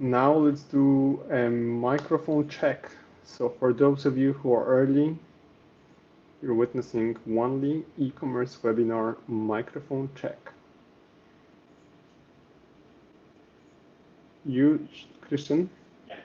Now let's do a microphone check. So for those of you who are early, you're witnessing Onely e-commerce webinar microphone check. You, Christian? Yeah.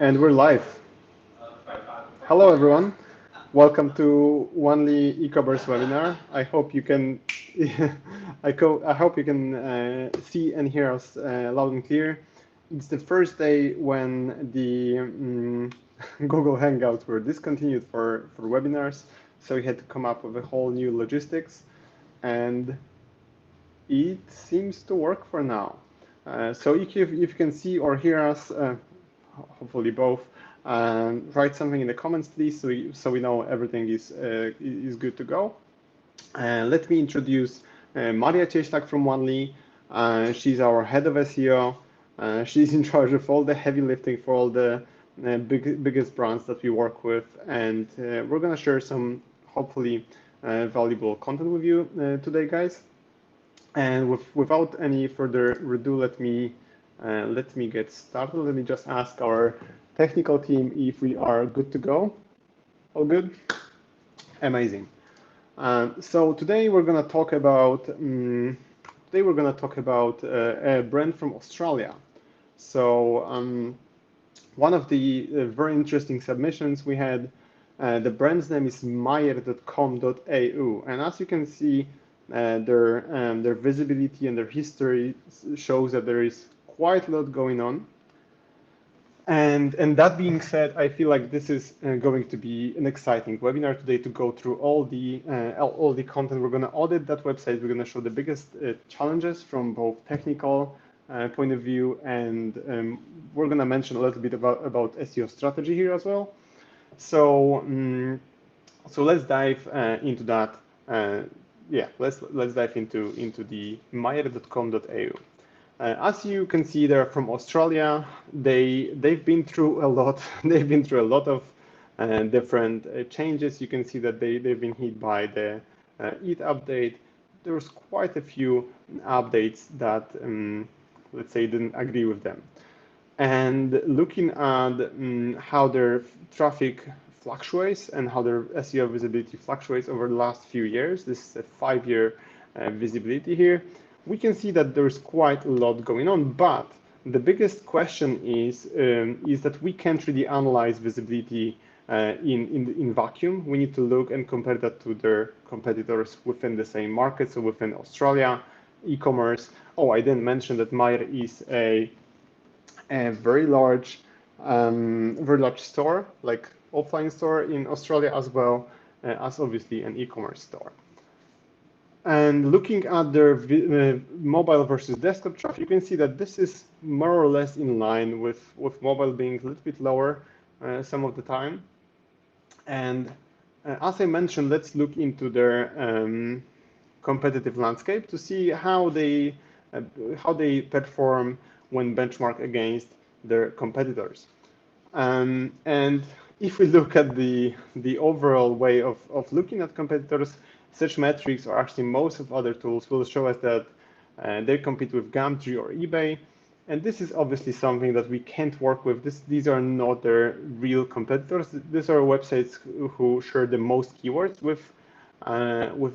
And we're live. Hello, everyone. Welcome to Onely e-commerce webinar. I hope you can, I hope you can see and hear us loud and clear. It's the first day when the Google Hangouts were discontinued for webinars, so we had to come up with a whole new logistics, and it seems to work for now. So if you can see or hear us, hopefully both, write something in the comments, please, so we know everything is good to go. Let me introduce Maria Cieslak from Onely. She's our head of SEO. She's in charge of all the heavy lifting for all the biggest brands that we work with, and we're gonna share some hopefully valuable content with you today, guys. And without any further ado, let me get started. Let me just ask our technical team if we are good to go. All good? Amazing. So today we're going to talk about a brand from Australia. So one of the very interesting submissions we had, the brand's name is Myer.com.au, and as you can see, their visibility and their history shows that there is quite a lot going on. And that being said, I feel like this is going to be an exciting webinar today to go through all the content. We're going to audit that website. We're going to show the biggest challenges from both technical point of view, and we're going to mention a little bit about SEO strategy here as well. So so let's dive into that. Yeah, let's dive into the Myer.com.au. As you can see, they're from Australia. They've been through a lot. They've been through a lot of different changes. You can see that they've been hit by the EAT update. There was quite a few updates that let's say didn't agree with them. And looking at how their traffic fluctuates and how their SEO visibility fluctuates over the last few years, this is a 5-year visibility here, we can see that there's quite a lot going on. But the biggest question is that we can't really analyze visibility in vacuum. We need to look and compare that to their competitors within the same market, so within Australia, e-commerce. Oh, I didn't mention that Myer is a very large store, like offline store in Australia, as well as obviously an e-commerce store. And looking at their mobile versus desktop traffic, you can see that this is more or less in line with mobile being a little bit lower some of the time. And as I mentioned, let's look into their competitive landscape to see how they perform when benchmarked against their competitors. And if we look at the overall way of looking at competitors, such metrics, or actually most of other tools, will show us that they compete with Gumtree or eBay. And this is obviously something that we can't work with. These are not their real competitors. These are websites who share the most keywords with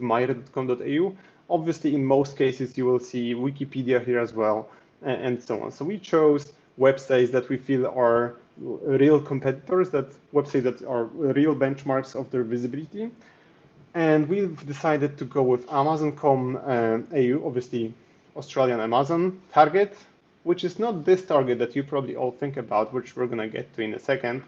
Myer.com.au. Obviously, in most cases, you will see Wikipedia here as well, and so on. So we chose websites that we feel are real competitors, websites that are real benchmarks of their visibility. And we've decided to go with Amazon.com.au, obviously Australian Amazon target, which is not this target that you probably all think about, which we're going to get to in a second,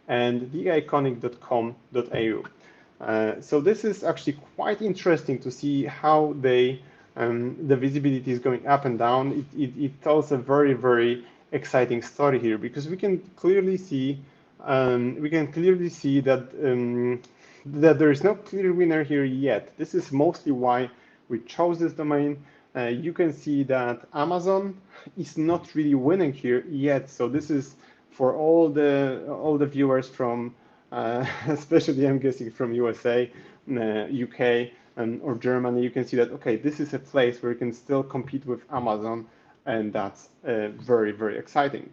and theiconic.com.au. So this is actually quite interesting to see how the visibility is going up and down. It tells a very, very exciting story here, because we can clearly see that there is no clear winner here yet. This is mostly why we chose this domain. You can see that Amazon is not really winning here yet. So this is for all the viewers from, especially I'm guessing from USA, UK, or Germany. You can see that, okay, this is a place where you can still compete with Amazon, and that's very, very exciting.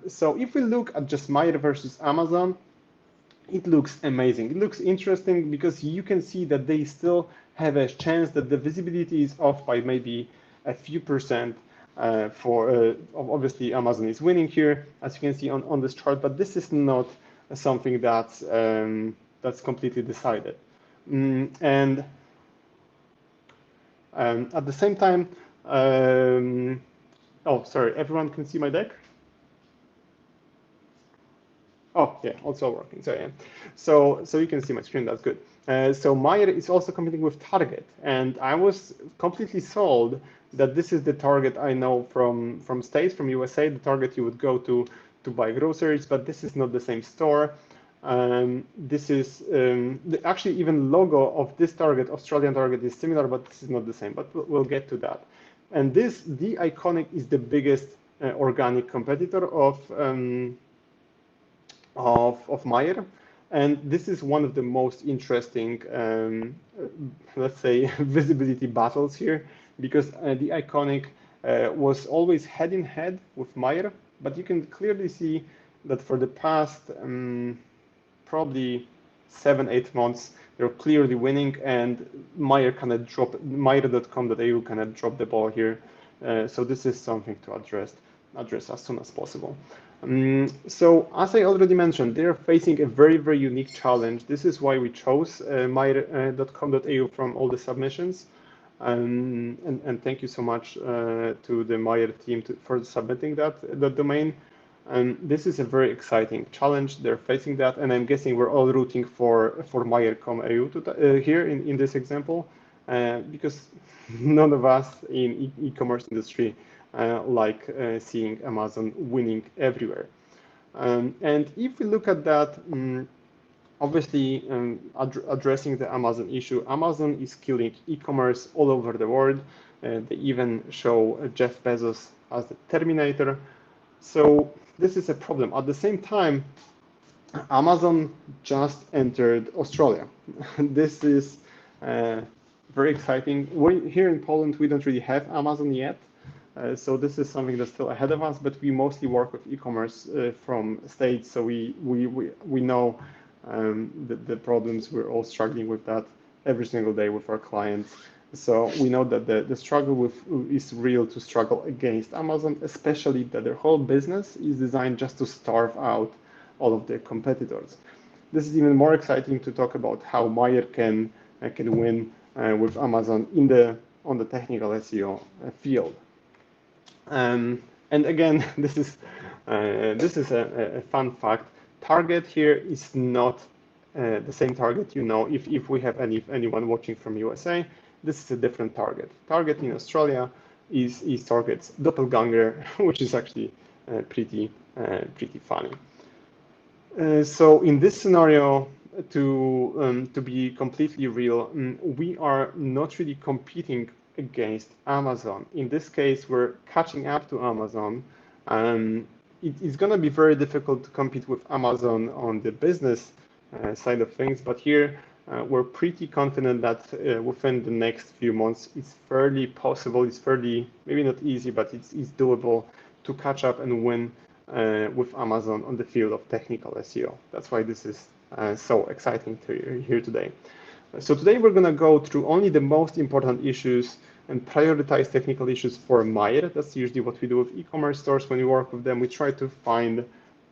So if we look at just Myer versus Amazon, it looks amazing. It looks interesting because you can see that they still have a chance that the visibility is off by maybe a few percent. Obviously, Amazon is winning here, as you can see on this chart, but this is not something that's completely decided. And at the same time, oh, sorry, everyone can see my deck? Oh, yeah, also working. So yeah, so you can see my screen. That's good. So Myer is also competing with Target, and I was completely sold that this is the Target I know from States, from USA, the Target you would go to buy groceries, but this is not the same store. This is actually even logo of this Target, Australian Target, is similar, but this is not the same. But we'll get to that. And the Iconic is the biggest organic competitor of Myer, and this is one of the most interesting, let's say, visibility battles here, because the Iconic was always head in head with Myer, but you can clearly see that for the past probably 7-8 months, they're clearly winning, and Myer kind of drop Myer.com.au kind of drop the ball here. So this is something to address as soon as possible. So as I already mentioned, they're facing a very, very unique challenge. This is why we chose Myer.com.au from all the submissions. And thank you so much to the Myer team for submitting that domain. This is a very exciting challenge. They're facing that, and I'm guessing we're all rooting for Myer.com.au here in this example, because none of us in e-commerce industry like seeing Amazon winning everywhere. And if we look at that, obviously addressing the Amazon issue, Amazon is killing e-commerce all over the world. They even show Jeff Bezos as the Terminator. So this is a problem. At the same time, Amazon just entered Australia. This is very exciting. Here in Poland, we don't really have Amazon yet. So this is something that's still ahead of us, but we mostly work with e-commerce from States. So we know the problems. We're all struggling with that every single day with our clients. So we know that the struggle is real, to struggle against Amazon, especially that their whole business is designed just to starve out all of their competitors. This is even more exciting to talk about how Myer can win with Amazon on the technical SEO field. And again, this is a fun fact. Target here is not the same target. If we have anyone watching from USA, this is a different target. Target in Australia is Target's doppelganger, which is actually pretty funny. So in this scenario, to be completely real, we are not really competing against Amazon. In this case, we're catching up to Amazon. It's going to be very difficult to compete with Amazon on the business side of things, but here we're pretty confident that within the next few months, it's fairly possible, it's fairly, maybe not easy, but it's doable to catch up and win with Amazon on the field of technical SEO. That's why this is so exciting to hear today. So today we're going to go through only the most important issues and prioritize technical issues for Myer. That's usually what we do with e-commerce stores. When we work with them, we try to find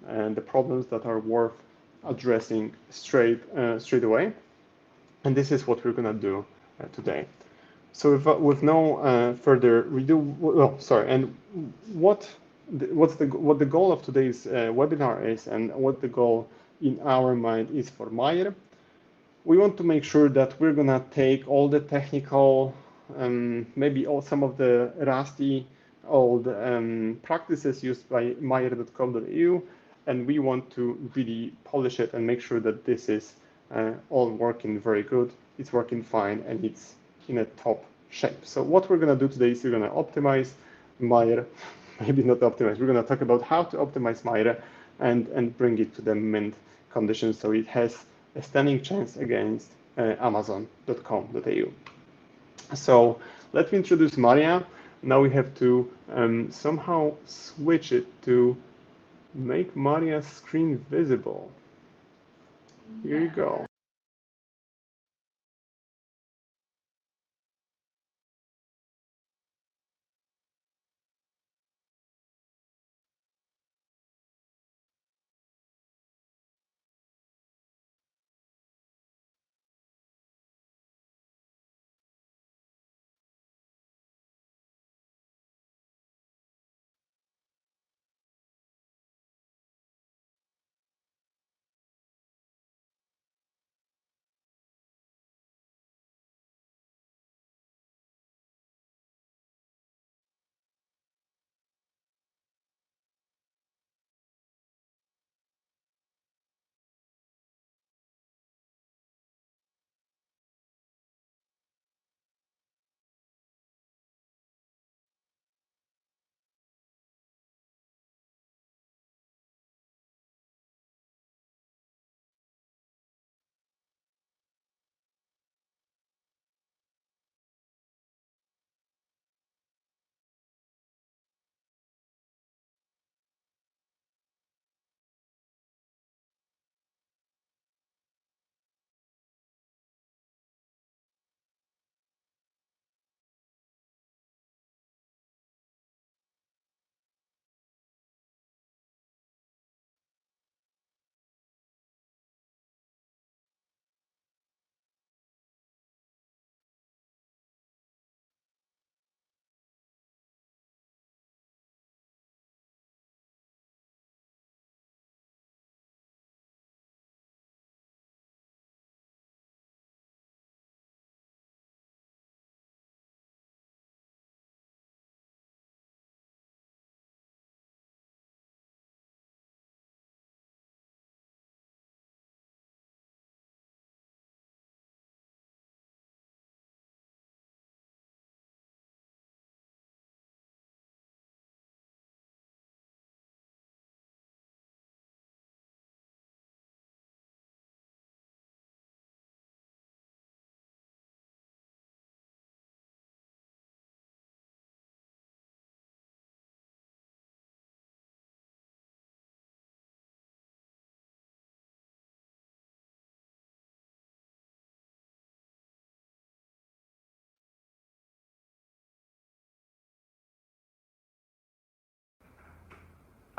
the problems that are worth addressing straight away. And this is what we're going to do today. So with no further and what the goal of today's webinar is, and what the goal in our mind is for Myer. We want to make sure that we're going to take all the technical, maybe some of the rusty old practices used by Myer.com.au, and we want to really polish it and make sure that this is all working very good, it's working fine, and it's in a top shape. So what we're going to do today is we're going to optimize Myer, maybe not optimize, we're going to talk about how to optimize Myer and bring it to the mint condition so it has a standing chance against Amazon.com.au. So let me introduce Maria. Now we have to somehow switch it to make Maria's screen visible. Here you go.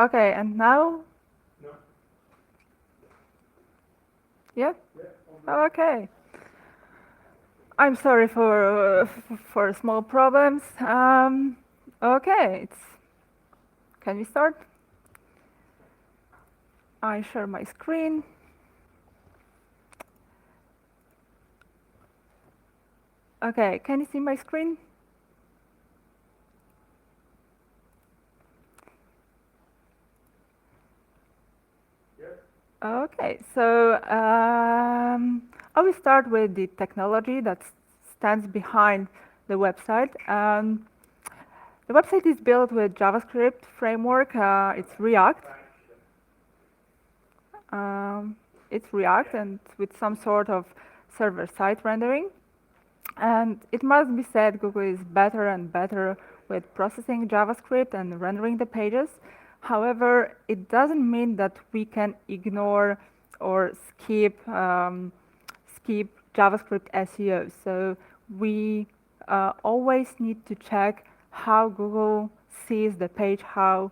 Okay, and now? No. Yeah? Yeah. Okay. I'm sorry for small problems. Okay, can we start? I share my screen. Okay, can you see my screen? Okay, so I will start with the technology that stands behind the website. The website is built with JavaScript framework. It's React. Um, it's React and with some sort of server-side rendering. And it must be said, Google is better and better with processing JavaScript and rendering the pages. However, it doesn't mean that we can ignore or skip JavaScript SEO. So we always need to check how Google sees the page, how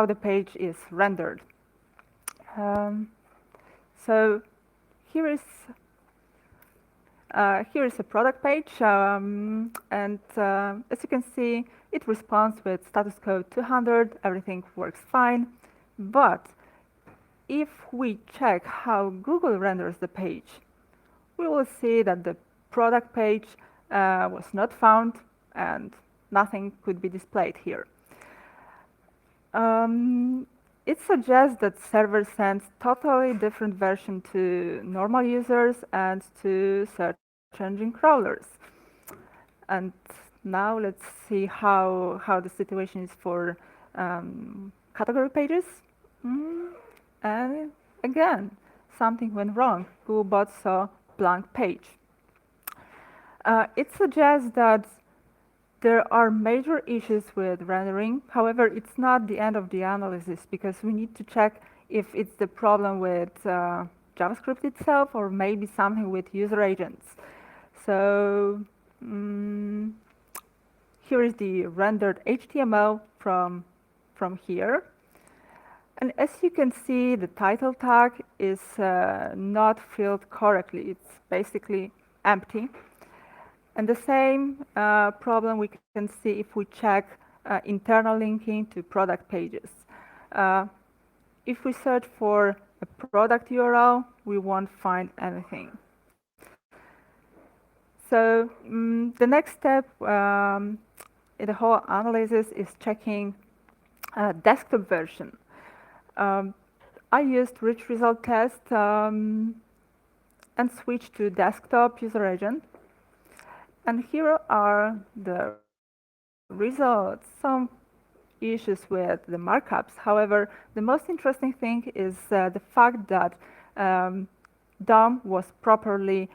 the page is rendered. Um, so here is here is a product page, and as you can see, it responds with status code 200. Everything works fine. But if we check how Google renders the page, we will see that the product page was not found and nothing could be displayed here. It suggests that server sends totally different version to normal users and to search engine crawlers. And now let's see how the situation is for category pages. And again, something went wrong. Googlebot saw blank page. It suggests that there are major issues with rendering. However, it's not the end of the analysis because we need to check if it's the problem with JavaScript itself or maybe something with user agents. So here is the rendered HTML from here. And as you can see, the title tag is not filled correctly. It's basically empty. And the same problem we can see if we check internal linking to product pages. If we search for a product URL, we won't find anything. So the next step in the whole analysis is checking desktop version. I used rich result test and switched to desktop user agent. And here are the results. Some issues with the markups. However, the most interesting thing is the fact that DOM was properly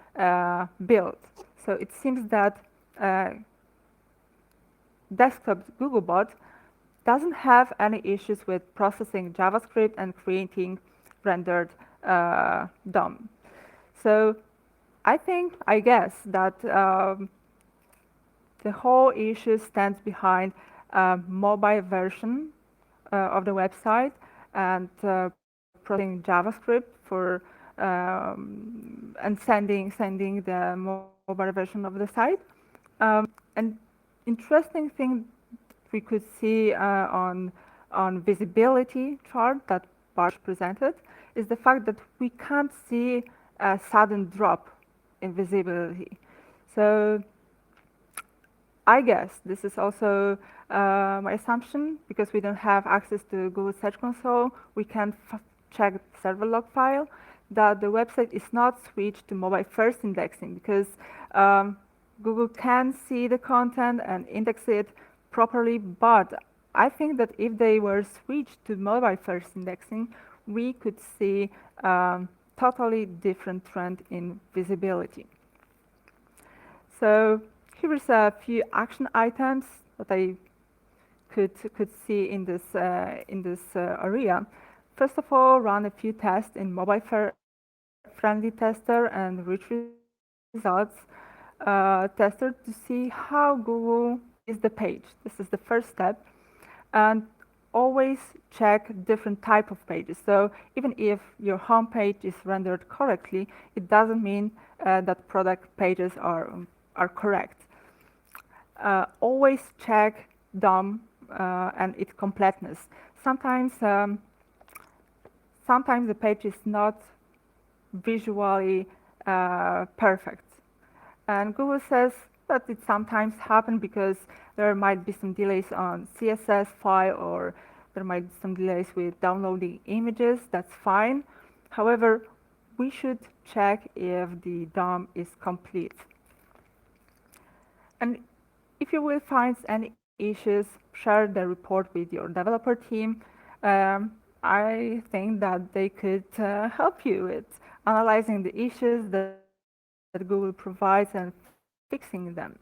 built. So it seems that desktop Googlebot doesn't have any issues with processing JavaScript and creating rendered DOM. So I guess that the whole issue stands behind mobile version of the website and processing JavaScript for and sending the mobile version of the site. And interesting thing we could see on visibility chart that Bartosz presented is the fact that we can't see a sudden drop in visibility. So I guess this is also my assumption because we don't have access to Google Search Console. We can check the server log file that the website is not switched to mobile first indexing because Google can see the content and index it properly, but I think that if they were switched to mobile first indexing, we could see totally different trend in visibility. So here is a few action items that I could see in this area. First of all, run a few tests in mobile friendly tester and rich results tester to see how Google is the page. This is the first step. And always check different type of pages. So even if your home page is rendered correctly, it doesn't mean that product pages are correct. Always check DOM and its completeness. Sometimes the page is not visually perfect, and Google says that it sometimes happens because there might be some delays on CSS file, or there might be some delays with downloading images. That's fine. However, we should check if the DOM is complete. And if you will find any issues, share the report with your developer team. I think that they could help you with analyzing the issues that Google provides and fixing them.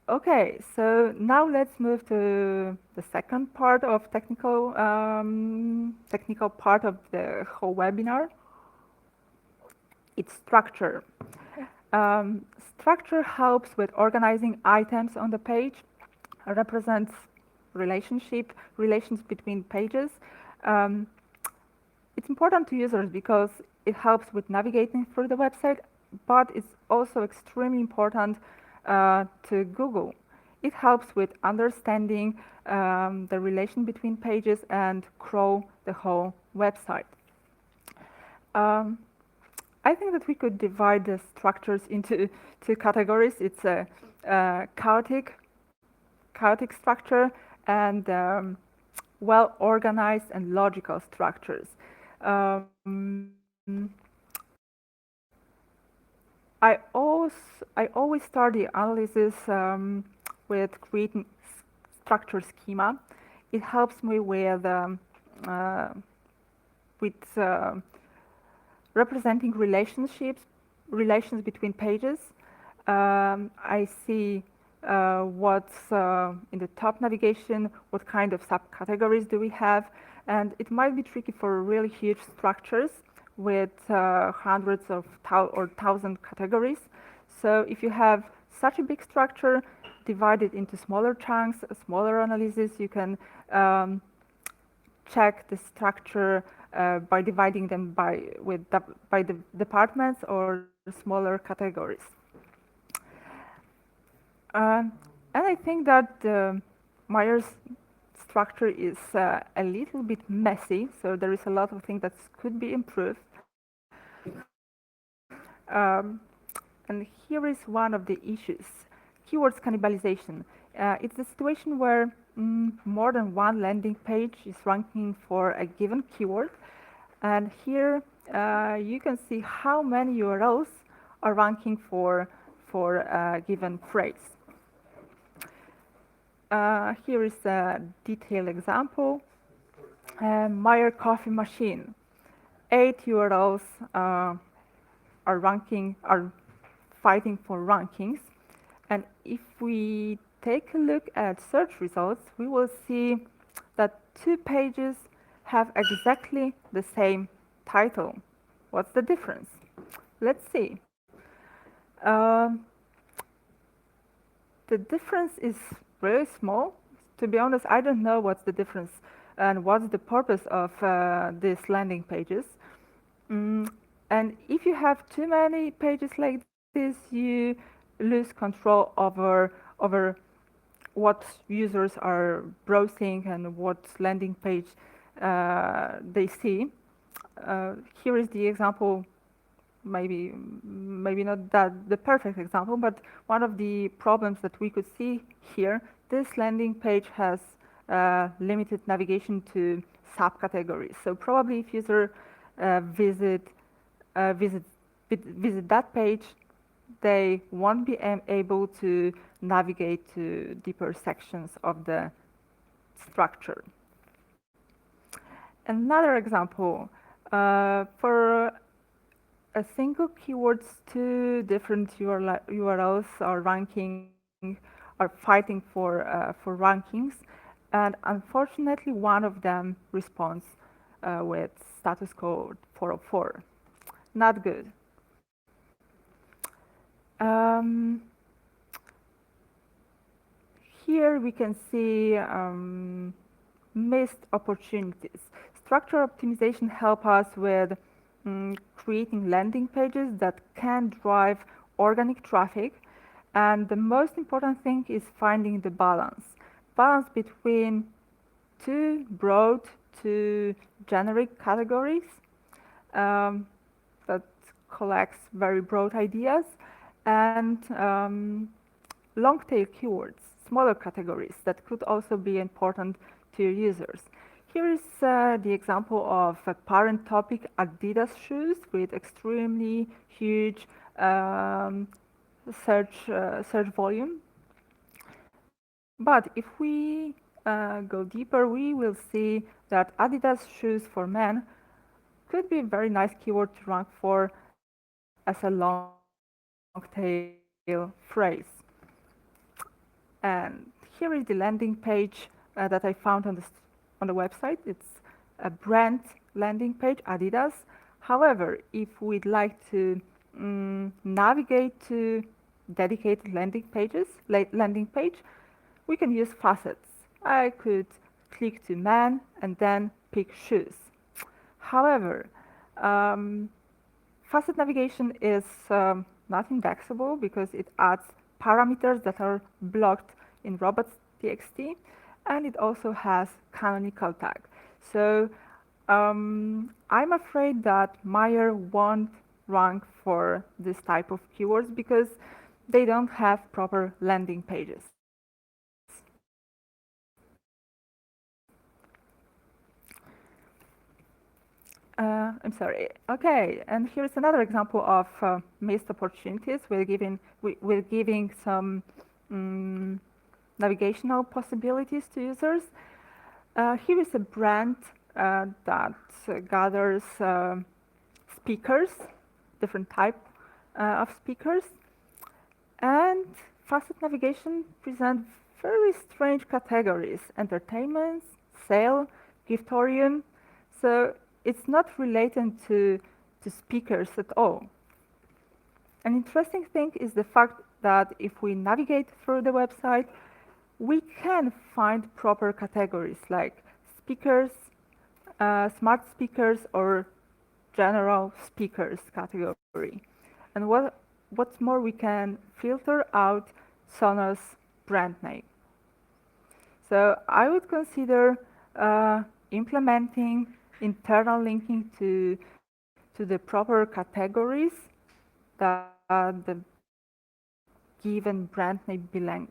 Okay, so now let's move to the second part of technical part of the whole webinar. It's structure. Structure helps with organizing items on the page, represents relations between pages. It's important to users because it helps with navigating through the website, but it's also extremely important to Google. It helps with understanding the relation between pages and crawl the whole website. I think that we could divide the structures into two categories. It's a chaotic structure and well-organized and logical structures. I always start the analysis with creating structure schema. It helps me with representing relations between pages. I see what's in the top navigation, what kind of subcategories do we have, and it might be tricky for really huge structures with hundreds of or thousand categories. So if you have such a big structure, divide it into smaller chunks, smaller analysis, you can check the structure by dividing them by the departments or smaller categories. And I think that Myer's structure is a little bit messy, so there is a lot of things that could be improved. And here is one of the issues: keywords cannibalization. It's a situation where more than one landing page is ranking for a given keyword, and here you can see how many URLs are ranking for a given phrase. Here is a detailed example. Myer coffee machine. 8 URLs are fighting for rankings, and if we take a look at search results, we will see that 2 pages have exactly the same title. What's the difference? Let's see. The difference is very small. To be honest, I don't know what's the difference and what's the purpose of these landing pages. And if you have too many pages like this, you lose control over what users are browsing and what landing page they see. Here is the example, maybe not that the perfect example, but one of the problems that we could see here. This landing page has limited navigation to subcategories. So probably if user visit that page, they won't be able to navigate to deeper sections of the structure. Another example, for a single keyword, 2 different URLs are fighting for rankings, and unfortunately one of them responds with status code 404. Not good. here we can see missed opportunities. Structure optimization help us with creating landing pages that can drive organic traffic. And the most important thing is finding the balance between two broad to generic categories that collects very broad ideas, and long tail keywords, smaller categories that could also be important to your users. Here is the example of a parent topic, Adidas shoes, with extremely huge search volume. But if we go deeper, we will see that Adidas shoes for men could be a very nice keyword to rank for as a long tail phrase. And here is the landing page that I found on the website. It's a brand landing page, Adidas. However, if we'd like to navigate to dedicated landing page, we can use facets. I could click to man and then pick shoes. However, facet navigation is not indexable because it adds parameters that are blocked in robots.txt, and it also has canonical tag. So I'm afraid that Myer won't rank for this type of keywords because they don't have proper landing pages. I'm sorry. Okay, and here's another example of missed opportunities. We're giving some navigational possibilities to users. Here is a brand that gathers speakers, different type of speakers, and facet navigation presents very strange categories: entertainment, sale, giftorium. So it's not related to speakers at all. An interesting thing is the fact that if we navigate through the website, we can find proper categories like speakers, smart speakers, or general speakers category. And what's more, we can filter out Sonos brand name. So I would consider implementing internal linking to the proper categories that the given brand name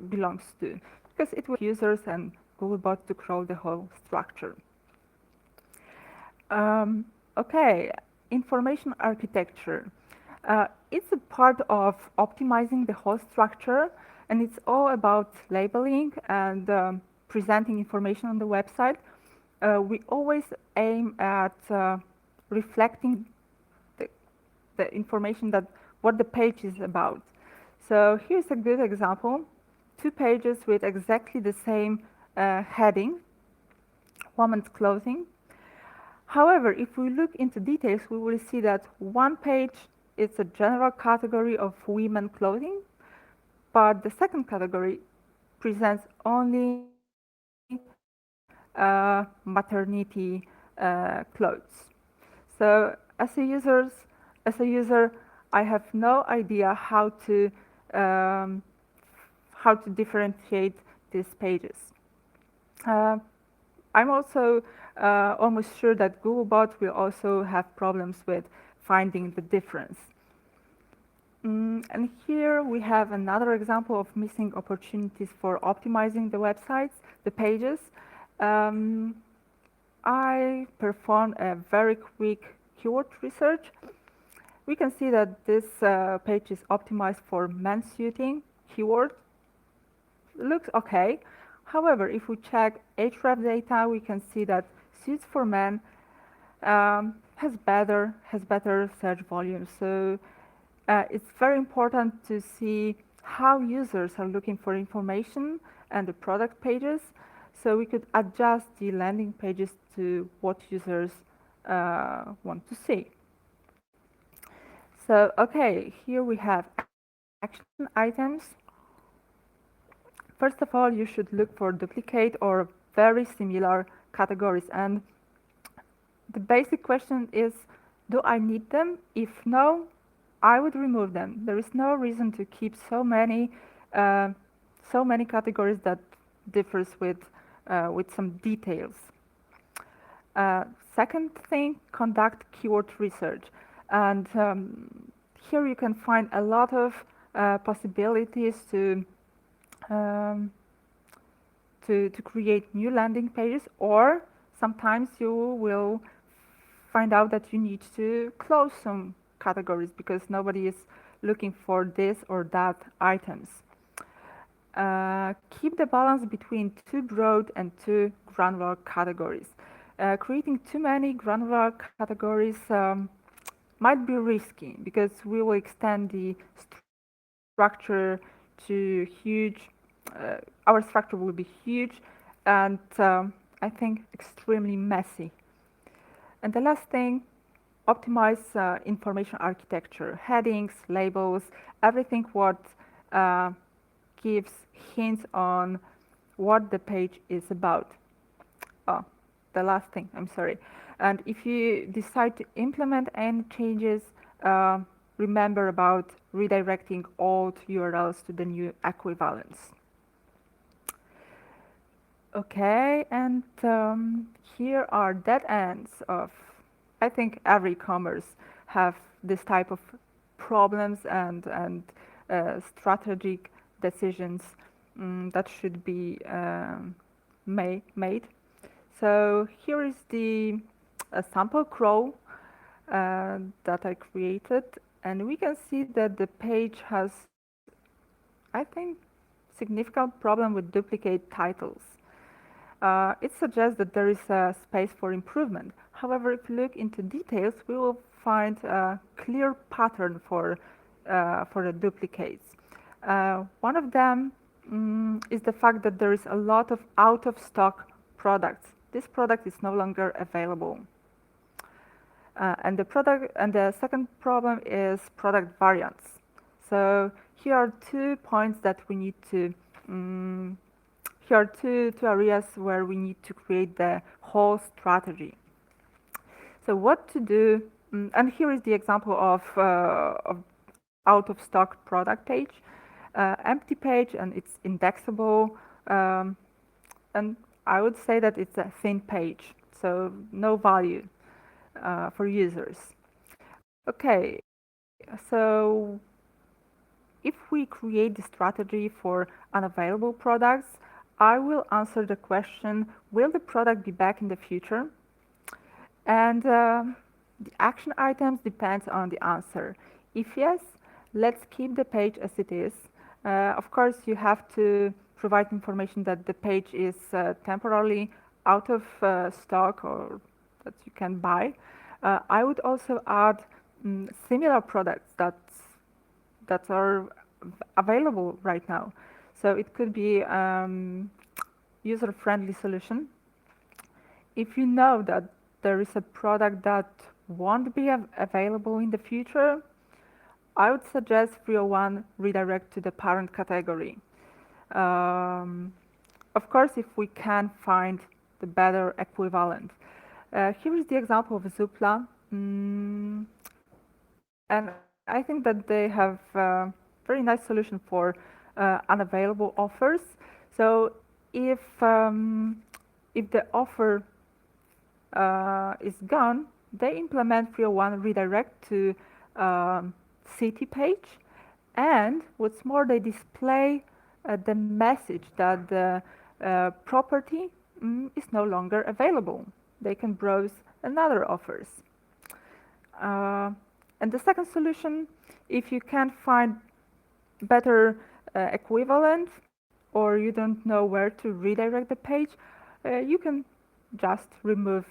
belongs to, because it will users and Googlebot to crawl the whole structure. Okay, information architecture. It's a part of optimizing the whole structure, and it's all about labeling and presenting information on the website. We always aim at reflecting the information that what the page is about. So here's a good example: 2 pages with exactly the same heading, women's clothing. However, if we look into details, we will see that one page is a general category of women clothing, but the second category presents only maternity clothes. So as a user, I have no idea how to differentiate these pages. I'm also almost sure that Googlebot will also have problems with finding the difference. And here we have another example of missing opportunities for optimizing the websites, the pages. I performed a very quick keyword research. We can see that this page is optimized for men's suiting keyword. Looks okay. However, if we check href data, we can see that suits for men has better search volume. So it's very important to see how users are looking for information and the product pages, so we could adjust the landing pages to what users want to see. So okay, here we have action items. First of all, you should look for duplicate or very similar categories. And the basic question is, do I need them? If no, I would remove them. There is no reason to keep uh, so many categories that differs with some details. Second thing, conduct keyword research. And here you can find a lot of possibilities um, to create new landing pages, or sometimes you will find out that you need to close some categories because nobody is looking for this or that items. Keep the balance between too broad and too granular categories. Creating too many granular categories might be risky because we will extend the structure to huge, our structure will be huge and I think extremely messy. And the last thing, optimize information architecture, headings, labels, everything what gives hints on what the page is about. Oh, the last thing, I'm sorry. And if you decide to implement any changes, remember about redirecting old URLs to the new equivalents. Okay, and here are dead ends of, I think every commerce have this type of problems and strategic decisions that should be made. So here is the sample crawl that I created, and we can see that the page has, I think, significant problem with duplicate titles. It suggests that there is a space for improvement. However, if you look into details, we will find a clear pattern for the duplicates. One of them is the fact that there is a lot of out-of-stock products. This product is no longer available. And the second problem is product variants. So here are 2 points that we need to. Here are two areas where we need to create the whole strategy. So what to do? And here is the example of out-of-stock product page, empty page, and it's indexable. And I would say that it's a thin page, so no value for users. Okay, so if we create the strategy for unavailable products, I will answer the question, will the product be back in the future? And the action items depends on the answer. If yes, let's keep the page as it is. Of course, you have to provide information that the page is temporarily out of stock or that you can buy. I would also add similar products that are available right now. So it could be user-friendly solution. If you know that there is a product that won't be available in the future, I would suggest 301 redirect to the parent category. Of course, if we can find the better equivalent. Here is the example of Zoopla. And I think that they have a very nice solution for unavailable offers. So if the offer is gone, they implement 301 redirect to city page, and what's more, they display the message that the property is no longer available. They can browse another offers. And the second solution, if you can't find better equivalent or you don't know where to redirect the page, you can just remove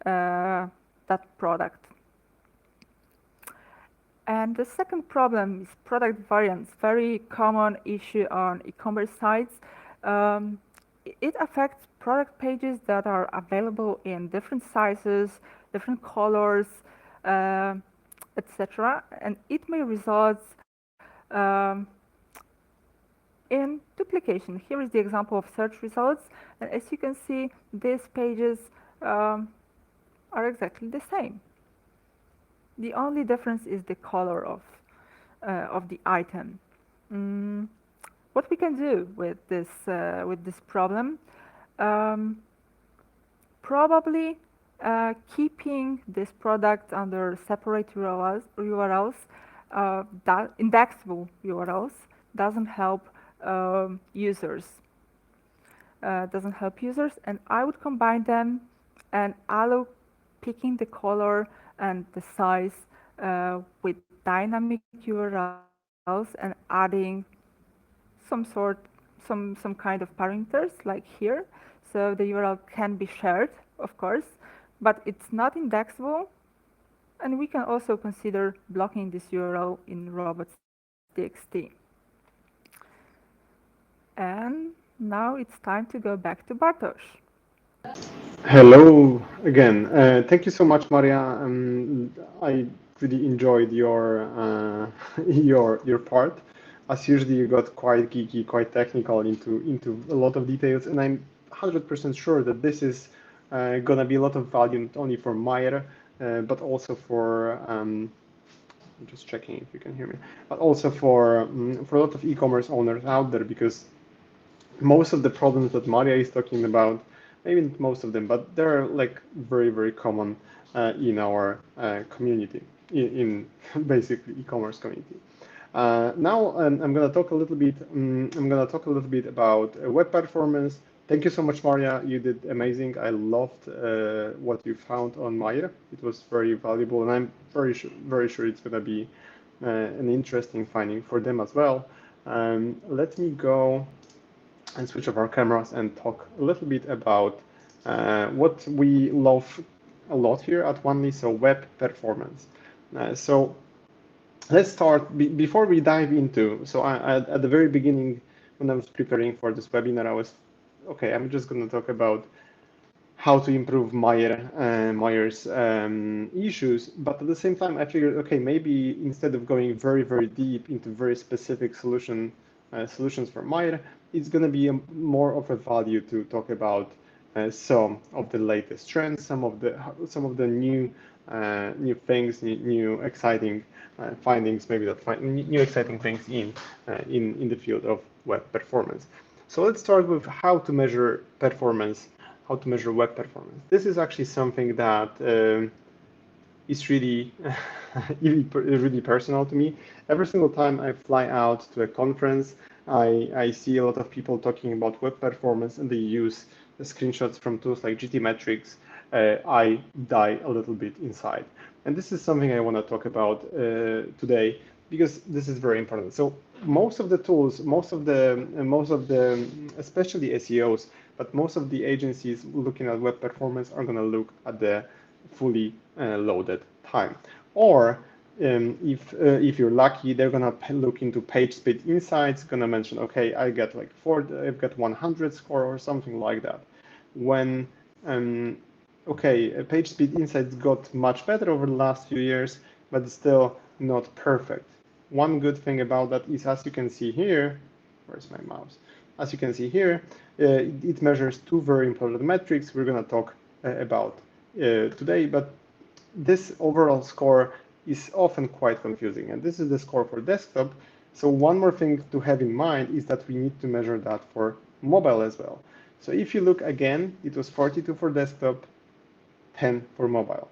that product. And the second problem is product variants, very common issue on e-commerce sites. It affects product pages that are available in different sizes, different colors, etc. And it may result in duplication. Here is the example of search results, and as you can see, these pages are exactly the same. The only difference is the color of the item. What we can do with this problem? Probably keeping this product under separate URLs, indexable URLs, doesn't help users. And I would combine them and allow picking the color and the size with dynamic URLs and adding some kind of parameters like here. So the URL can be shared, of course, but it's not indexable. And we can also consider blocking this URL in robots.txt. And now it's time to go back to Bartosz. Hello again. Thank you so much, Maria. I really enjoyed your your part. As usually, you got quite geeky, quite technical into a lot of details, and I'm 100% sure that this is gonna be a lot of value not only for Myer, but also for I'm just checking if you can hear me, but also for a lot of e-commerce owners out there, because most of the problems that Maria is talking about, maybe not most of them, but they're like very, very common in our community, in basically e-commerce community. Now I'm going to talk a little bit. I'm going to talk a little bit about web performance. Thank you so much, Maria. You did amazing. I loved what you found on Myer. It was very valuable, and I'm very sure it's going to be an interesting finding for them as well. Let me go and switch off our cameras and talk a little bit about what we love a lot here at Onely, so web performance. So let's start, before we dive into, so at the very beginning, when I was preparing for this webinar, I was, okay, I'm just going to talk about how to improve Myer's issues, but at the same time, I figured, okay, maybe instead of going very, very deep into very specific solutions for Myer, it's going to be more of a value to talk about some of the latest trends, some of the new things, new exciting findings, maybe new exciting things in the field of web performance. So let's start with how to measure performance, how to measure web performance. This is actually something that is really, really personal to me. Every single time I fly out to a conference, I see a lot of people talking about web performance, and they use the screenshots from tools like GTmetrix. I die a little bit inside. And this is something I want to talk about today, because this is very important. So most of the tools, most of the, especially SEOs, but most of the agencies looking at web performance are going to look at the fully loaded time. Or if you're lucky, they're going to look into page speed insights, going to mention, okay, I've got 100 score or something like that. When okay, page speed insights got much better over the last few years, but it's still not perfect. One good thing about that is, as you can see here, where's my mouse? As you can see here, it measures two very important metrics we're going to talk about today, but this overall score is often quite confusing, and this is the score for desktop. So one more thing to have in mind is that we need to measure that for mobile as well. So if you look again, it was 42 for desktop, 10 for mobile.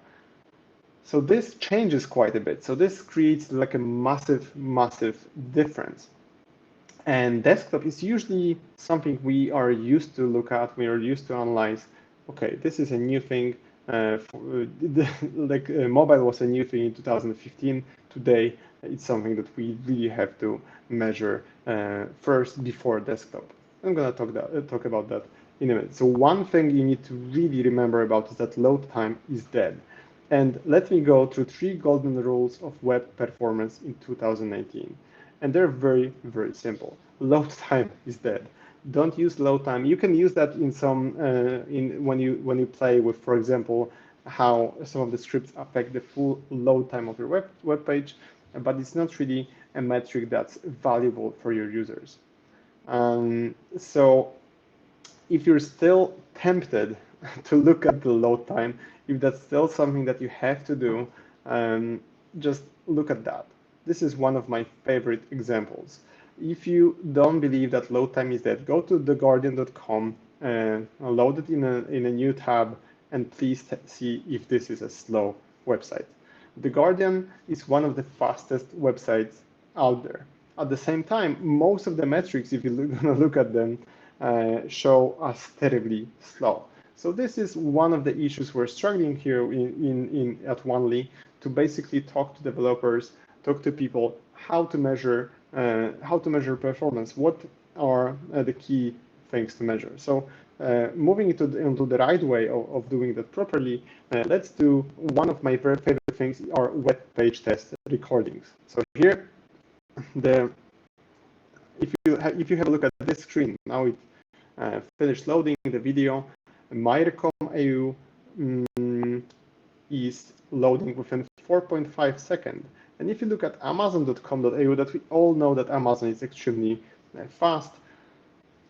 So this changes quite a bit. So this creates like a massive, massive difference. And desktop is usually something we are used to look at, we are used to analyze. Okay, this is a new thing. Mobile was a new thing in 2015. Today, it's something that we really have to measure first before desktop. I'm going to talk about that in a minute. So one thing you need to really remember about is that load time is dead. And let me go through 3 golden rules of web performance in 2019. And they're very, very simple. Load time is dead. Don't use load time. You can use that in some when you play with, for example, how some of the scripts affect the full load time of your web page, but it's not really a metric that's valuable for your users. So if you're still tempted to look at the load time, if that's still something that you have to do, just look at that. This is one of my favorite examples. If you don't believe that load time is dead, go to theguardian.com, load it in a new tab, and please see if this is a slow website. The Guardian is one of the fastest websites out there. At the same time, most of the metrics, if you're gonna look at them, show us terribly slow. So this is one of the issues we're struggling here at Onely, to basically talk to developers, talk to people how to measure performance. What are the key things to measure? So moving into the right way of doing that properly, let's do one of my very favorite things are web page test recordings. So here, if you have a look at this screen, now it finished loading the video. Myer.com.au is loading within 4.5 seconds. And if you look at Amazon.com.au, that we all know that Amazon is extremely fast,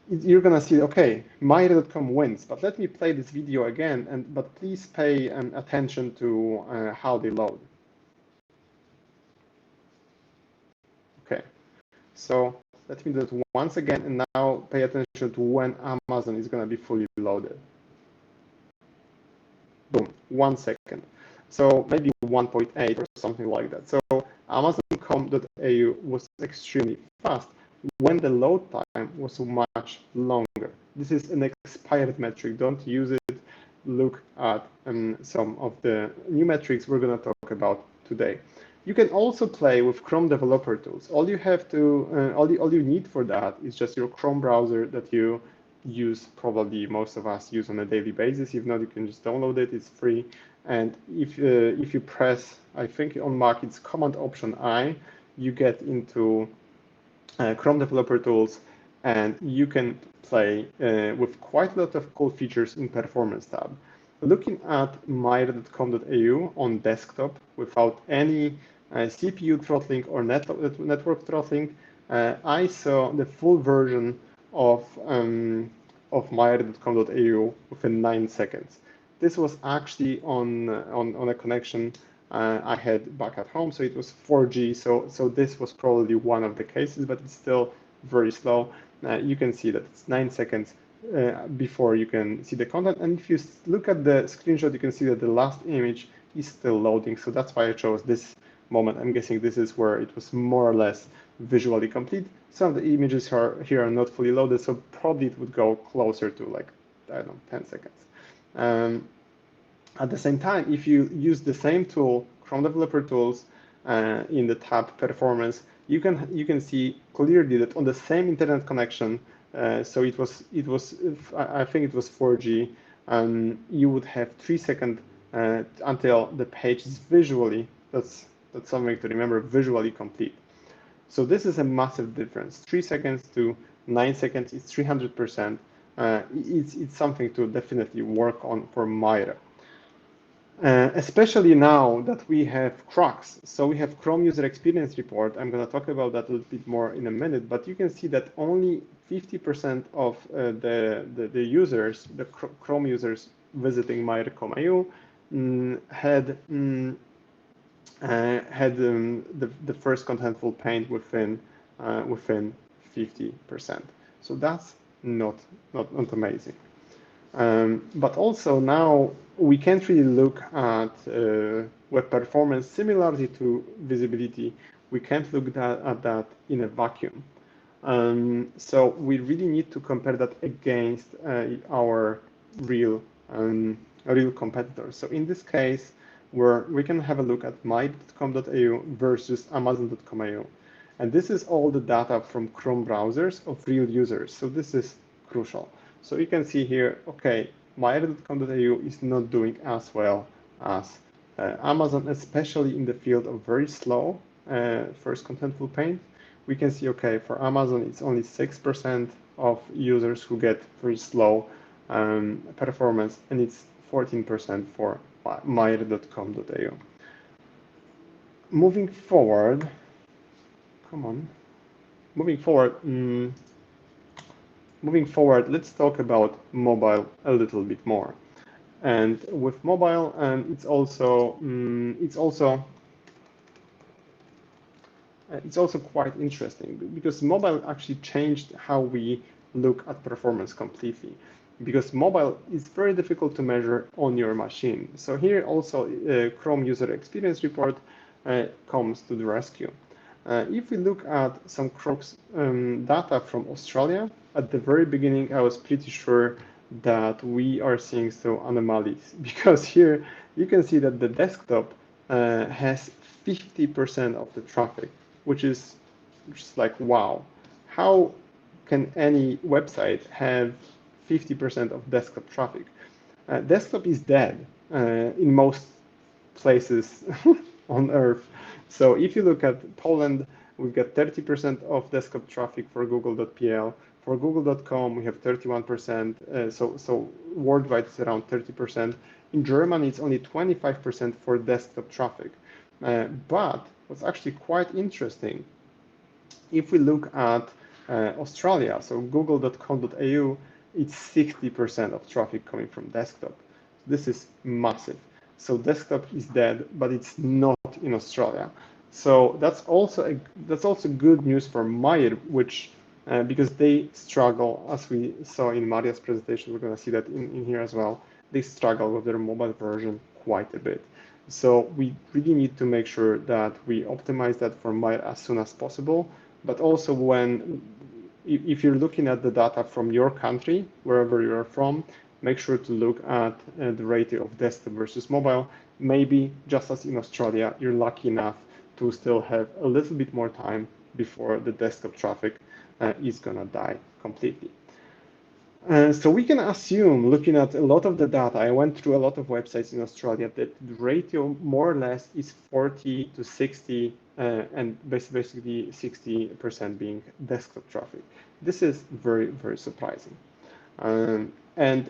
you're gonna see, okay, Myer.com wins, but let me play this video again, but please pay attention to how they load. Okay, so let me do it once again, and now pay attention to when Amazon is gonna be fully loaded. Boom, 1 second. So maybe 1.8 or something like that. So Amazon.com.au was extremely fast when the load time was much longer. This is an expired metric. Don't use it. Look at some of the new metrics we're going to talk about today. You can also play with Chrome developer tools. All you have to, all you need for that is just your Chrome browser that you use. Probably most of us use on a daily basis. If not, you can just download it. It's free. And if you press, I think on Mac it's Command Option I, you get into Chrome developer tools, and you can play with quite a lot of cool features in Performance tab. Looking at Myer.com.au on desktop without any CPU throttling or network throttling, I saw the full version of Myer.com.au within 9 seconds. This was actually on a connection I had back at home, so it was 4G. So this was probably one of the cases, but it's still very slow. You can see that it's 9 seconds before you can see the content. And if you look at the screenshot, you can see that the last image is still loading. So that's why I chose this moment. I'm guessing this is where it was more or less visually complete. Some of the images here are not fully loaded, so probably it would go closer to like, I don't know, 10 seconds. At the same time, if you use the same tool, Chrome Developer Tools, in the tab Performance, you can see clearly that on the same internet connection, so it was I think it was 4G, you would have 3 seconds until the page is visually, that's something to remember, visually complete. So this is a massive difference. 3 seconds to 9 seconds is 300%. It's something to definitely work on for Myer. Especially now that we have Crux. So we have Chrome User Experience Report. I'm going to talk about that a little bit more in a minute, but you can see that only 50% of the users, the Chrome users visiting Myer.com.au had the first contentful paint within 50%. So that's not amazing. But also now we can't really look at web performance similarly to visibility. We can't look at that in a vacuum. So we really need to compare that against our real competitors. So in this case, we can have a look at Myer.com.au versus Amazon.com.au. And this is all the data from Chrome browsers of real users. So this is crucial. So you can see here, okay, Myer.com.au is not doing as well as Amazon, especially in the field of very slow first contentful paint. We can see, okay, for Amazon, it's only 6% of users who get very slow performance, and it's 14% for Myer.com.au. Moving forward, moving forward, let's talk about mobile a little bit more. And with mobile, it's also quite interesting because mobile actually changed how we look at performance completely. Because mobile is very difficult to measure on your machine. So here also Chrome user experience report comes to the rescue. If we look at some Crocs data from Australia, at the very beginning, I was pretty sure that we are seeing some anomalies because here you can see that the desktop has 50% of the traffic, which is just like, wow, how can any website have 50% of desktop traffic? Desktop is dead in most places on Earth. So if you look at Poland, we've got 30% of desktop traffic for google.pl. For google.com, we have 31%. So worldwide, it's around 30%. In Germany, it's only 25% for desktop traffic. But what's actually quite interesting, if we look at Australia, so google.com.au, it's 60% of traffic coming from desktop. This is massive. So desktop is dead, but it's not in Australia. So that's also good news for Myer, which because they struggle, as we saw in Maria's presentation, we're going to see that in here as well. They struggle with their mobile version quite a bit. So we really need to make sure that we optimize that for Myer as soon as possible. But also if you're looking at the data from your country, wherever you are from, make sure to look at the ratio of desktop versus mobile. Maybe just as in Australia, you're lucky enough to still have a little bit more time before the desktop traffic is gonna die completely. So we can assume, looking at a lot of the data, I went through a lot of websites in Australia, that the ratio more or less is 40 to 60, and basically 60% being desktop traffic. This is very, very surprising. And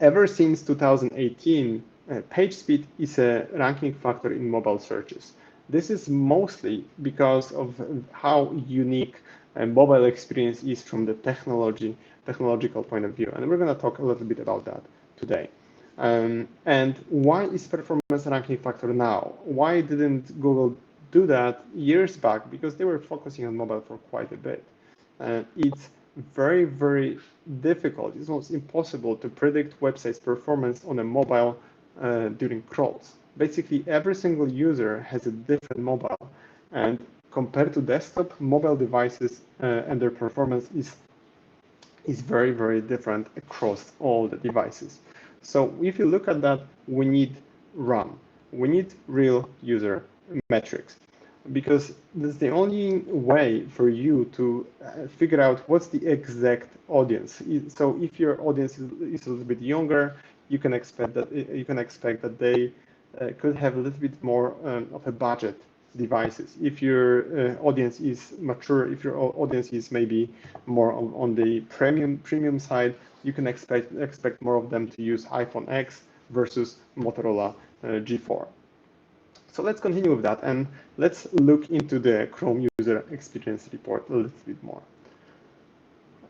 ever since 2018, page speed is a ranking factor in mobile searches. This is mostly because of how unique a mobile experience is from the technological point of view. And we're going to talk a little bit about that today. And why is performance a ranking factor now? Why didn't Google do that years back? Because they were focusing on mobile for quite a bit. It's very, very difficult. It's almost impossible to predict websites' performance on a mobile during crawls. Basically, every single user has a different mobile, and compared to desktop, mobile devices and their performance is very, very different across all the devices. So if you look at that, we need RUM. We need real user metrics, because that's the only way for you to figure out what's the exact audience. So if your audience is a little bit younger, you can expect that they could have a little bit more of a budget devices. If your audience is mature, if your audience is maybe more on the premium side, you can expect more of them to use iPhone X versus Motorola G4. So let's continue with that, and let's look into the Chrome user experience report a little bit more.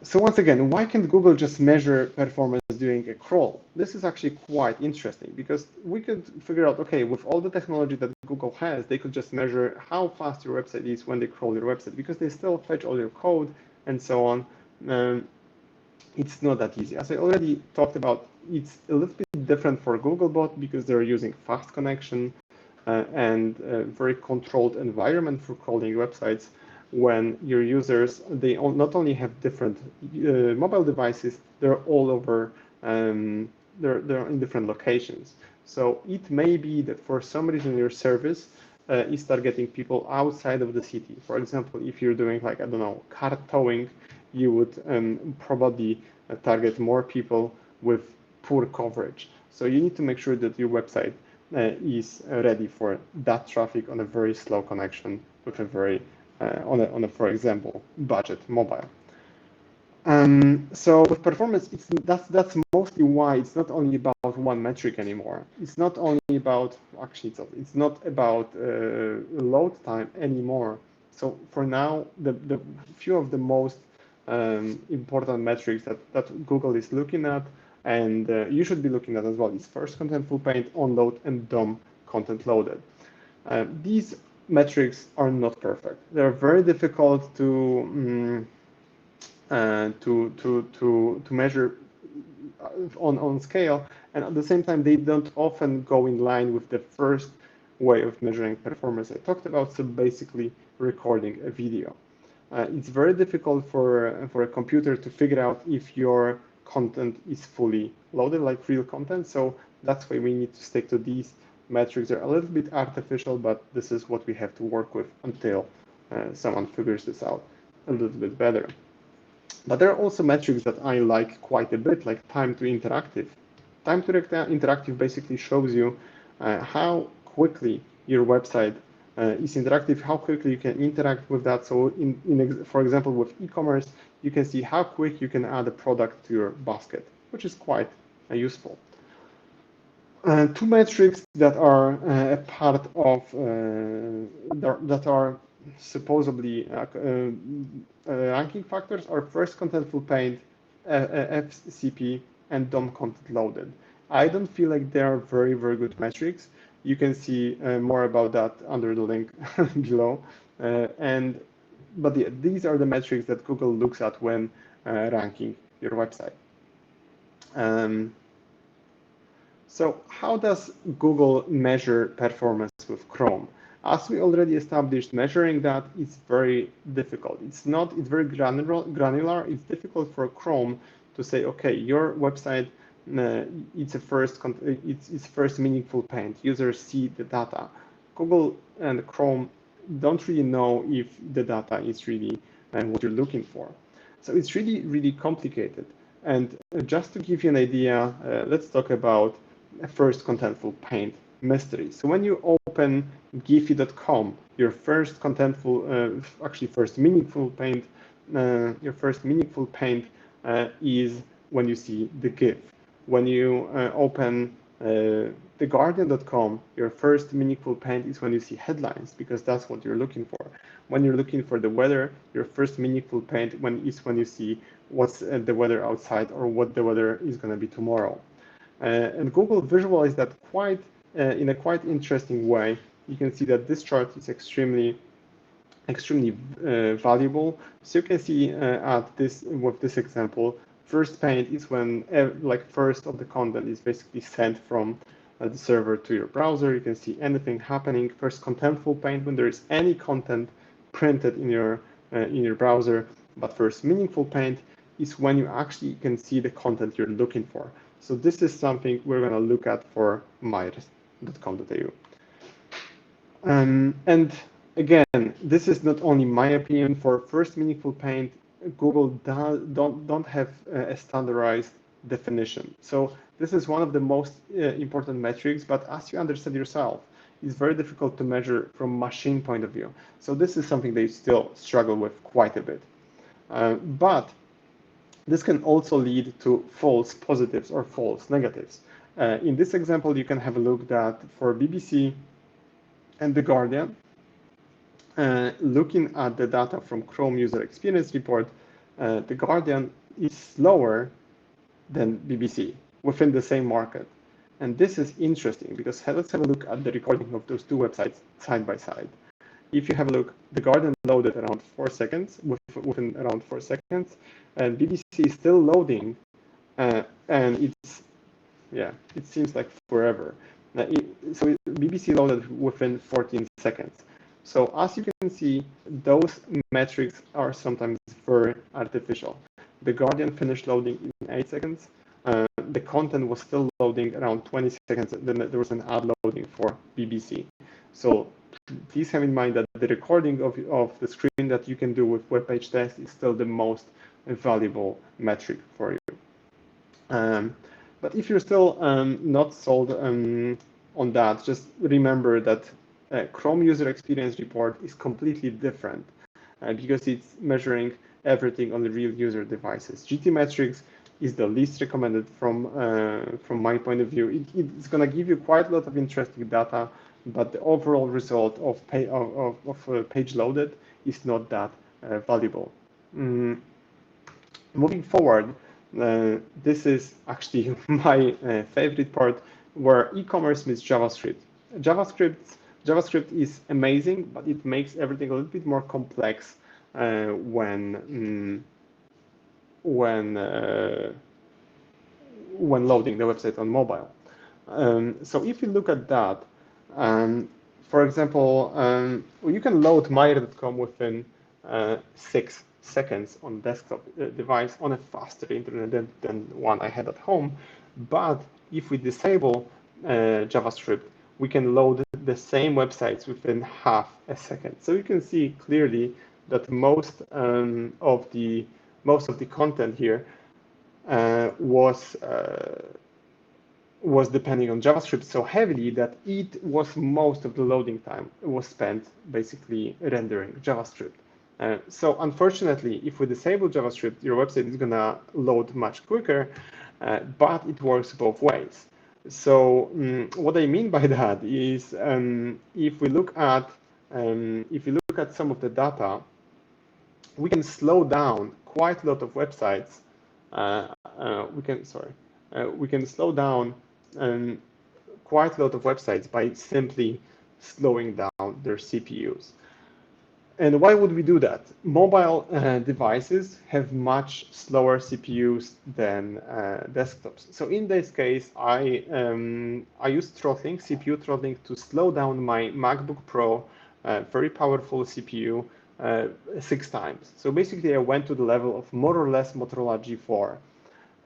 So once again, why can't Google just measure performance during a crawl? This is actually quite interesting, because we could figure out, okay, with all the technology that Google has, they could just measure how fast your website is when they crawl your website, because they still fetch all your code and so on. It's not that easy. As I already talked about, it's a little bit different for Googlebot because they're using fast connection and a very controlled environment for crawling websites. When your users, they not only have different mobile devices, they're all over, they're in different locations. So it may be that for some reason your service is targeting people outside of the city. For example, if you're doing, like, I don't know, car towing, you would probably target more people with poor coverage. So you need to make sure that your website is ready for that traffic on a very slow connection with a very on a, for example, budget mobile. So with performance, that's mostly why it's not only about one metric anymore. It's not only about, actually, it's not about load time anymore. So for now, the few of the most important metrics that Google is looking at, and you should be looking at as well, is first contentful paint, onload, and DOM content loaded. These metrics are not perfect. They're very difficult to measure on scale, and at the same time, they don't often go in line with the first way of measuring performance I talked about, so basically recording a video. It's very difficult for a computer to figure out if your content is fully loaded, like real content, so that's why we need to stick to these metrics. They're a little bit artificial, but this is what we have to work with until someone figures this out a little bit better. But there are also metrics that I like quite a bit, like time to interactive. Time to interactive basically shows you how quickly your website is interactive, how quickly you can interact with that. So for example, with e-commerce, you can see how quick you can add a product to your basket, which is quite useful. Two metrics that are a part of that are supposedly ranking factors are first contentful paint, FCP, and DOM content loaded. I don't feel like they are very, very good metrics. You can see more about that under the link below. But yeah, these are the metrics that Google looks at when ranking your website. So how does Google measure performance with Chrome? As we already established, measuring that is very difficult. It's very granular. It's difficult for Chrome to say, okay, your website, it's first meaningful paint. Users see the data. Google and Chrome don't really know if the data is really what you're looking for. So it's really, really complicated. And just to give you an idea, let's talk about first contentful paint mystery. So when you open giphy.com, your first contentful, actually first meaningful paint, is when you see the GIF. When you open theguardian.com, your first meaningful paint is when you see headlines, because that's what you're looking for. When you're looking for the weather, your first meaningful paint is when you see what's the weather outside or what the weather is going to be tomorrow. And Google visualized that in a quite interesting way. You can see that this chart is extremely valuable. So you can see with this example, first paint is when first of the content is basically sent from the server to your browser. You can see anything happening. First contentful paint when there is any content printed in your browser. But first meaningful paint is when you actually can see the content you're looking for. So this is something we're going to look at for Myer.com.au. And again, this is not only my opinion. For first meaningful paint, Google don't have a standardized definition. So this is one of the most important metrics, but as you understand yourself, it's very difficult to measure from machine point of view. So this is something they still struggle with quite a bit. But this can also lead to false positives or false negatives. In this example, you can have a look that for BBC and The Guardian, looking at the data from Chrome User Experience Report, The Guardian is slower than BBC within the same market. And this is interesting because let's have a look at the recording of those two websites side by side. If you have a look, The Guardian loaded around 4 seconds, within around 4 seconds, and BBC is still loading, and it seems like forever. So BBC loaded within 14 seconds. So as you can see, those metrics are sometimes very artificial. The Guardian finished loading in 8 seconds. The content was still loading around 20 seconds. Then there was an ad loading for BBC. So please have in mind that the recording of the screen that you can do with web page test is still the most valuable metric for you. But if you're still not sold on that, just remember that Chrome User Experience Report is completely different because it's measuring everything on the real user devices. GTmetrix is the least recommended from my point of view. It's going to give you quite a lot of interesting data, but the overall result of page loaded is not that valuable. Moving forward, this is actually my favorite part, where e-commerce meets JavaScript. JavaScript is amazing, but it makes everything a little bit more complex when loading the website on mobile. So if you look at that, for example, you can load Myer.com within 6 seconds on desktop device on a faster internet than one I had at home. But if we disable JavaScript, we can load the same websites within half a second. So you can see clearly that most of the content here was depending on JavaScript so heavily that it was most of the loading time was spent basically rendering JavaScript. So unfortunately, if we disable JavaScript, your website is gonna load much quicker, but it works both ways. So what I mean by that is if we look at some of the data, we can slow down quite a lot of websites. We can slow down quite a lot of websites by simply slowing down their CPUs. And why would we do that? Mobile devices have much slower CPUs than desktops. So in this case, I use throttling, CPU throttling, to slow down my MacBook Pro, very powerful CPU, 6 times. So basically, I went to the level of more or less Motorola G4.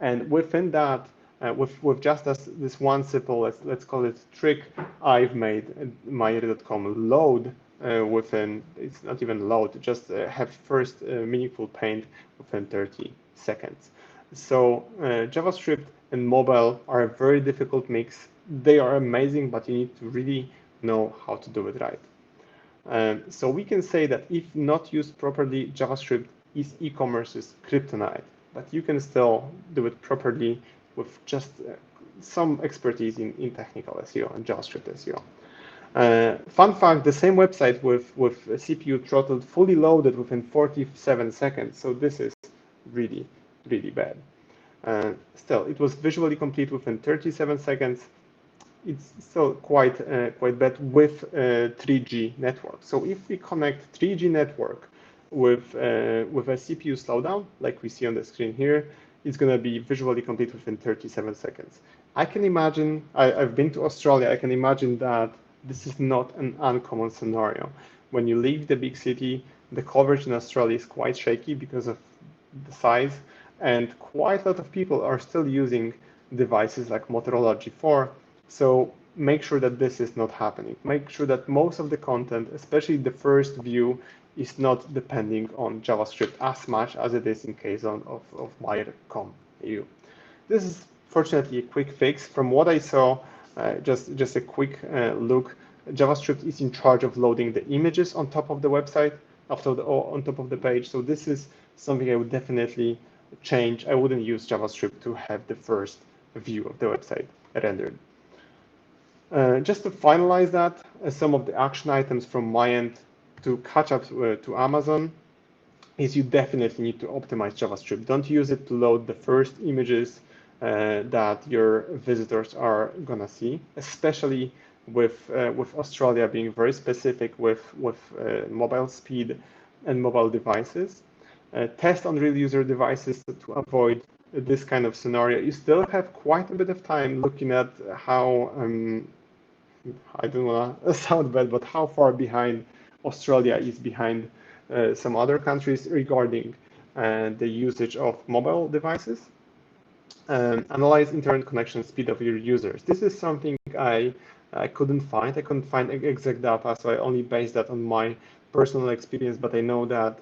And within that, with just this one simple, let's call it trick, I've made Myer.com load within, it's not even load, just have first meaningful paint within 30 seconds. So JavaScript and mobile are a very difficult mix. They are amazing, but you need to really know how to do it right. So we can say that if not used properly, JavaScript is e-commerce's kryptonite, but you can still do it properly with just some expertise in technical SEO and JavaScript SEO. Fun fact, the same website with CPU throttled fully loaded within 47 seconds. So this is really, really bad. Still, it was visually complete within 37 seconds. It's still quite bad with 3G network. So if we connect 3G network with a CPU slowdown, like we see on the screen here, it's going to be visually complete within 37 seconds. I can imagine, I've been to Australia, I can imagine that this is not an uncommon scenario. When you leave the big city, the coverage in Australia is quite shaky because of the size, and quite a lot of people are still using devices like Motorola G4. So make sure that this is not happening. Make sure that most of the content, especially the first view, is not depending on JavaScript as much as it is in case of Myer.com EU. This is fortunately a quick fix. From what I saw, just a quick look, JavaScript is in charge of loading the images on top of the website, on top of the page. So this is something I would definitely change. I wouldn't use JavaScript to have the first view of the website rendered. Just to finalize that, some of the action items from my end to catch up to Amazon is you definitely need to optimize JavaScript. Don't use it to load the first images that your visitors are gonna see, especially with Australia being very specific with mobile speed and mobile devices. Test on real user devices to avoid this kind of scenario. You still have quite a bit of time looking at how, I don't want to sound bad, but how far behind Australia is behind some other countries regarding the usage of mobile devices. Analyze internet connection speed of your users. This is something I couldn't find. I couldn't find exact data, so I only based that on my personal experience, but I know that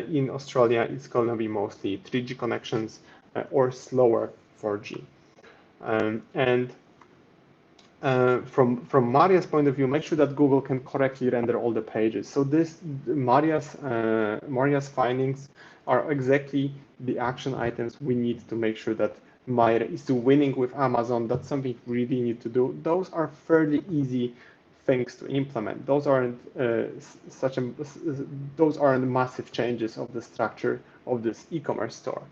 in Australia, it's going to be mostly 3G connections or slower 4G. From Maria's point of view, make sure that Google can correctly render all the pages. So this Maria's findings are exactly the action items we need to make sure that Myer is winning with Amazon. That's something we really need to do. Those are fairly easy things to implement. Those aren't those aren't massive changes of the structure of this e-commerce store.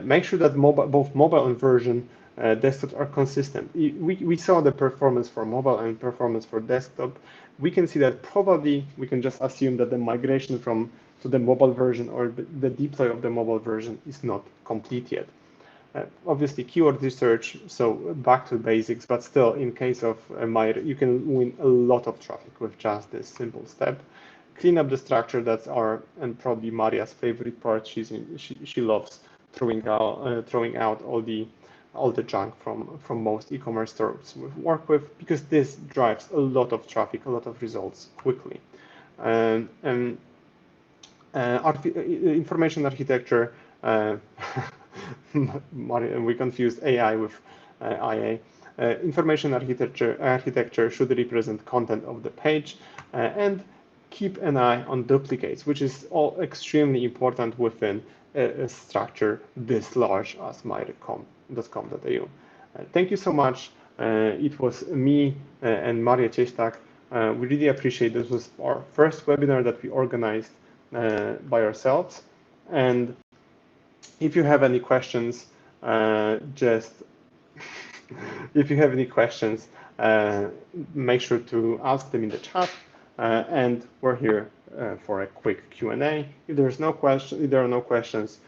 Make sure that both mobile and version desktops are consistent. We saw the performance for mobile and performance for desktop. We can see that probably we can just assume that the migration to the mobile version or the deploy of the mobile version is not complete yet. Obviously, keyword research, so back to basics, but still, in case of Myer, you can win a lot of traffic with just this simple step. Clean up the structure. That's our and probably Maria's favorite part. She loves throwing out all the junk from most e-commerce stores we work with, because this drives a lot of traffic, a lot of results quickly. And information architecture. We confused AI with IA. Information architecture should represent content of the page, and keep an eye on duplicates, which is all extremely important within a structure this large as myer.com.au. Thank you so much. It was me and Maria Cieslak. We really appreciate this. Was our first webinar that we organized by ourselves. And if you have any questions, make sure to ask them in the chat, and we're here for a quick Q&A. If there are no questions,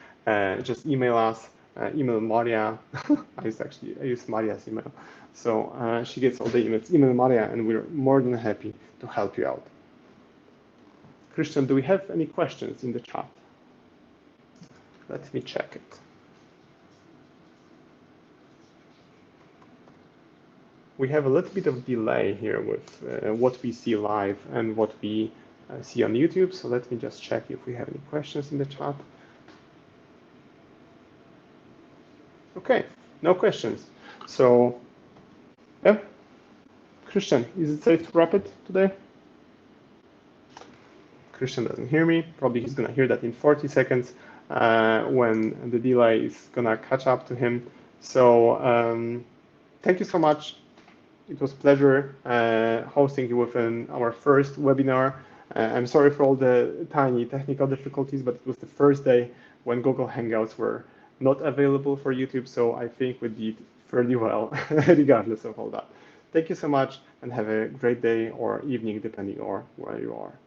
just email us, email Maria. I use Maria's email, so she gets all the emails. Email Maria, and we're more than happy to help you out. Christian, do we have any questions in the chat? Let me check it. We have a little bit of delay here with what we see live and what we see on YouTube. So let me just check if we have any questions in the chat. Okay, no questions. So, yeah, Christian, is it safe to wrap it today? Christian doesn't hear me. Probably he's gonna hear that in 40 seconds. When the delay is gonna catch up to him. So thank you so much. It was a pleasure hosting you within our first webinar. I'm sorry for all the tiny technical difficulties, but it was the first day when Google Hangouts were not available for YouTube, so I think we did fairly well, regardless of all that. Thank you so much, and have a great day or evening, depending on where you are.